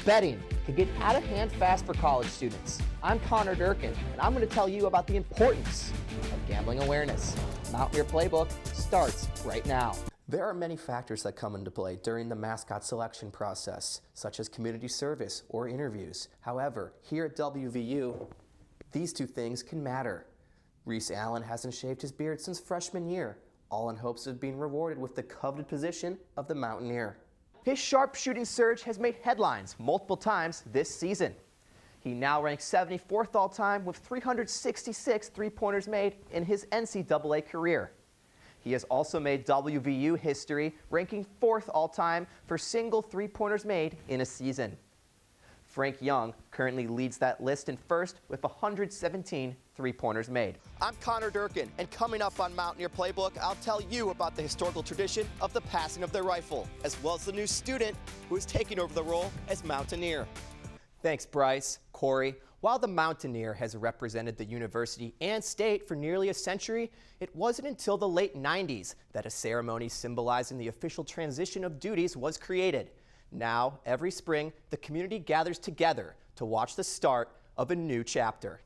Betting can get out of hand fast for college students. I'm Connor Durkin, and I'm going to tell you about the importance of gambling awareness. Mountaineer Playbook starts right now. There are many factors that come into play during the mascot selection process, such as community service or interviews. However, here at WVU, these two things can matter. Reese Allen hasn't shaved his beard since freshman year, all in hopes of being rewarded with the coveted position of the Mountaineer. His sharpshooting surge has made headlines multiple times this season. He now ranks 74th all-time with 366 three-pointers made in his NCAA career. He has also made WVU history, ranking 4th all-time for single three-pointers made in a season. Frank Young currently leads that list in first with 117 three-pointers made. I'm Connor Durkin, and coming up on Mountaineer Playbook, I'll tell you about the historical tradition of the passing of the rifle, as well as the new student who is taking over the role as Mountaineer. Thanks, Bryce. Corey, while the Mountaineer has represented the university and state for nearly a century, it wasn't until the late 90s that a ceremony symbolizing the official transition of duties was created. Now, every spring, the community gathers together to watch the start of a new chapter.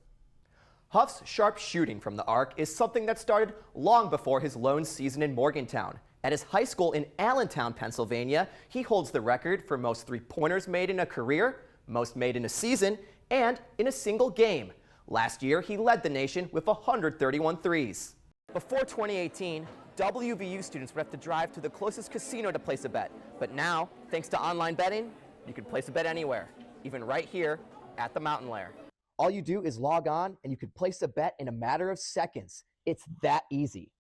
Huff's sharp shooting from the arc is something that started long before his lone season in Morgantown. At his high school in Allentown, Pennsylvania, he holds the record for most three-pointers made in a career, most made in a season, and in a single game. Last year, he led the nation with 131 threes. Before 2018, WVU students would have to drive to the closest casino to place a bet. But now, thanks to online betting, you can place a bet anywhere, even right here at the Mountain Lair. All you do is log on and you can place a bet in a matter of seconds. It's that easy.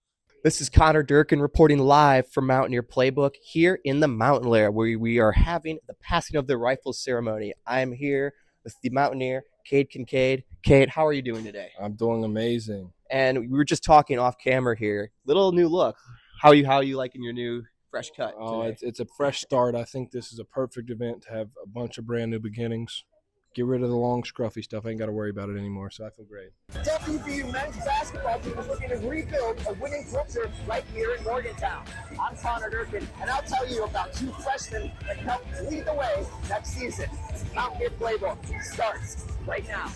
This is Connor Durkin reporting live from Mountaineer Playbook here in the Mountain Lair, where we are having the passing of the rifle ceremony. I'm here with the Mountaineer, Cade Kincaid. Cade, how are you doing today? I'm doing amazing. And we were just talking off camera here. Little new look. How are you liking your new fresh cut today? It's a fresh start. I think this is a perfect event to have a bunch of brand new beginnings. Get rid of the long scruffy stuff. I ain't got to worry about it anymore, so I feel great. WVU men's basketball team is looking to rebuild a winning culture right here in Morgantown. I'm Connor Durkin, and I'll tell you about two freshmen that help lead the way next season. Mountaineer Playbook starts right now.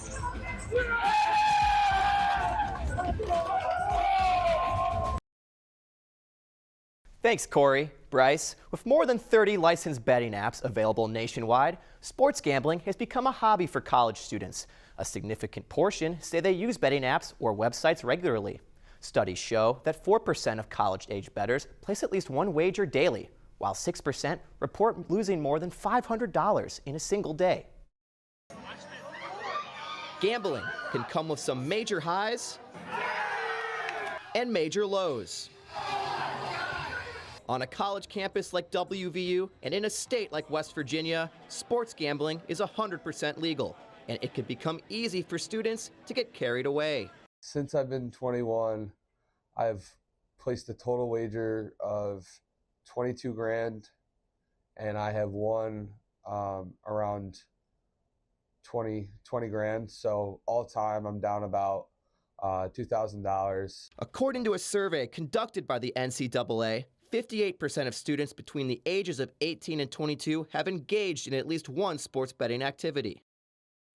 Thanks, Corey. Bryce, with more than 30 licensed betting apps available nationwide, sports gambling has become a hobby for college students. A significant portion say they use betting apps or websites regularly. Studies show that 4% of college-age bettors place at least one wager daily, while 6% report losing more than $500 in a single day. Gambling can come with some major highs and major lows. On a college campus like WVU and in a state like West Virginia, sports gambling is 100% legal, and it can become easy for students to get carried away. Since I've been 21, I've placed a total wager of 22 grand, and I have won around 20 grand. So all time, I'm down about $2,000. According to a survey conducted by the NCAA, 58% of students between the ages of 18 and 22 have engaged in at least one sports betting activity.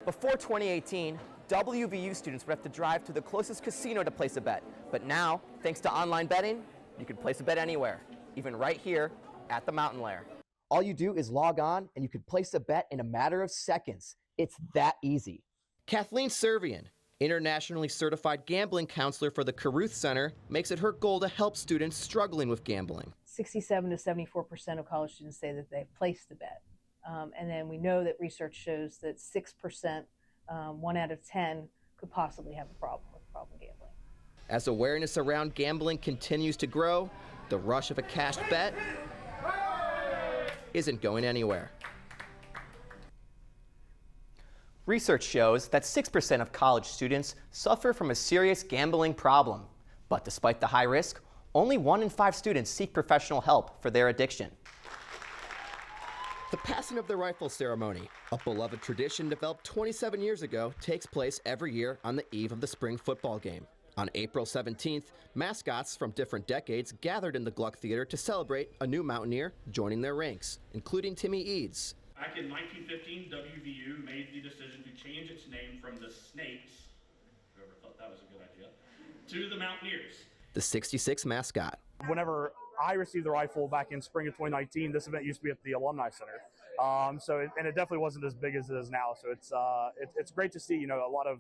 Before 2018, WVU students would have to drive to the closest casino to place a bet. But now, thanks to online betting, you can place a bet anywhere, even right here at the Mountain Lair. All you do is log on and you can place a bet in a matter of seconds. It's that easy. Kathleen Servian, internationally certified gambling counselor for the Caruth Center, makes it her goal to help students struggling with gambling. 67 to 74% of college students say that they've placed a bet. And then we know that research shows that 6%, 1 out of 10, could possibly have a problem with gambling. As awareness around gambling continues to grow, the rush of a cashed bet isn't going anywhere. Research shows that 6% of college students suffer from a serious gambling problem. But despite the high risk, only 1 in 5 students seek professional help for their addiction. The passing of the rifle ceremony, a beloved tradition developed 27 years ago, takes place every year on the eve of the spring football game. On April 17th, mascots from different decades gathered in the Gluck Theater to celebrate a new Mountaineer joining their ranks, including Timmy Eads. Back in 1915, WVU made the decision to change its name from the Snakes, whoever thought that was a good idea, to the Mountaineers. The 66 mascot. Whenever I received the rifle back in spring of 2019, this event used to be at the Alumni Center. It definitely wasn't as big as it is now. So it's great to see, a lot of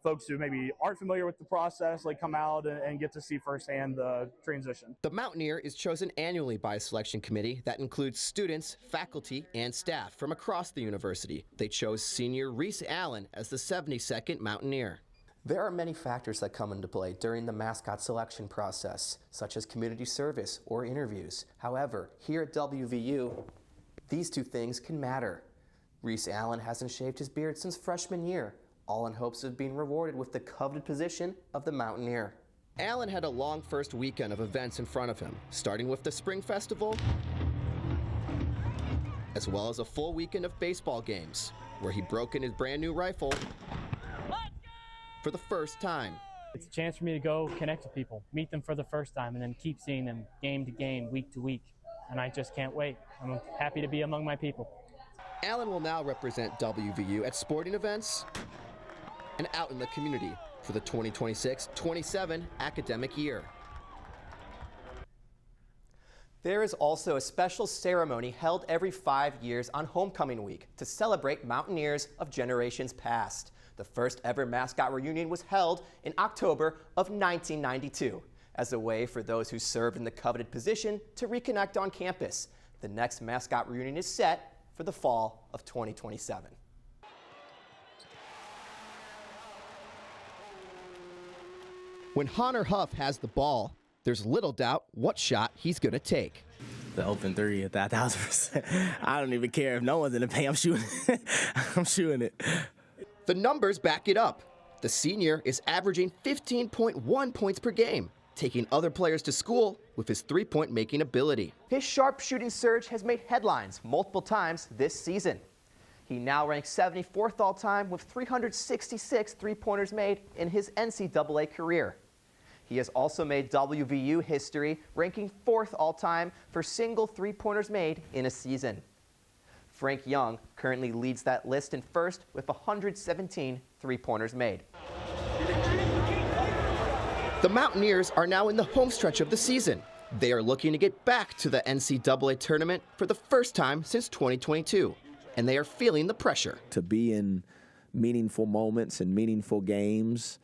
folks who maybe aren't familiar with the process, like come out and get to see firsthand the transition. The Mountaineer is chosen annually by a selection committee that includes students, faculty, and staff from across the university. They chose senior Reese Allen as the 72nd Mountaineer. There are many factors that come into play during the mascot selection process, such as community service or interviews. However, here at WVU, these two things can matter. Reese Allen hasn't shaved his beard since freshman year, all in hopes of being rewarded with the coveted position of the Mountaineer. Allen had a long first weekend of events in front of him, starting with the Spring Festival, as well as a full weekend of baseball games, where he broke in his brand new rifle for the first time. It's a chance for me to go connect with people, meet them for the first time, and then keep seeing them game to game, week to week. And I just can't wait. I'm happy to be among my people. Allen will now represent WVU at sporting events and out in the community for the 2026-27 academic year. There is also a special ceremony held every 5 years on Homecoming Week to celebrate Mountaineers of generations past. The first ever mascot reunion was held in October of 1992 as a way for those who served in the coveted position to reconnect on campus. The next mascot reunion is set for the fall of 2027. When Hunter Huff has the ball, there's little doubt what shot he's going to take. The open three at 1,000%. I don't even care if no one's in the paint. I'm shooting. I'm shooting it. The numbers back it up. The senior is averaging 15.1 points per game, taking other players to school with his three-point making ability. His sharp shooting surge has made headlines multiple times this season. He now ranks 74th all-time with 366 three-pointers made in his NCAA career. He has also made WVU history, ranking 4th all-time for single three-pointers made in a season. Frank Young currently leads that list in first with 117 three-pointers made. The Mountaineers are now in the home stretch of the season. They are looking to get back to the NCAA tournament for the first time since 2022, and they are feeling the pressure. To be in meaningful moments and meaningful games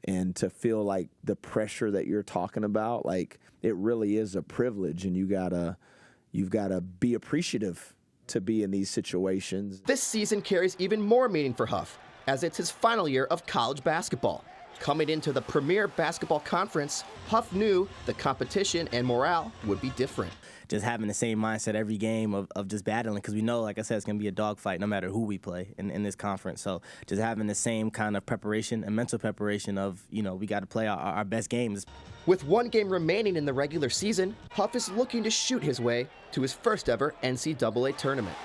and to feel like the pressure that you're talking about, like it really is a privilege, and you've gotta be appreciative to be in these situations. This season carries even more meaning for Huff, as it's his final year of college basketball. Coming into the premier basketball conference, Huff knew the competition and morale would be different. Just having the same mindset every game of just battling, because we know, like I said, it's going to be a dogfight no matter who we play in this conference. So just having the same kind of preparation and mental preparation of, we got to play our best games. With one game remaining in the regular season, Huff is looking to shoot his way to his first ever NCAA tournament.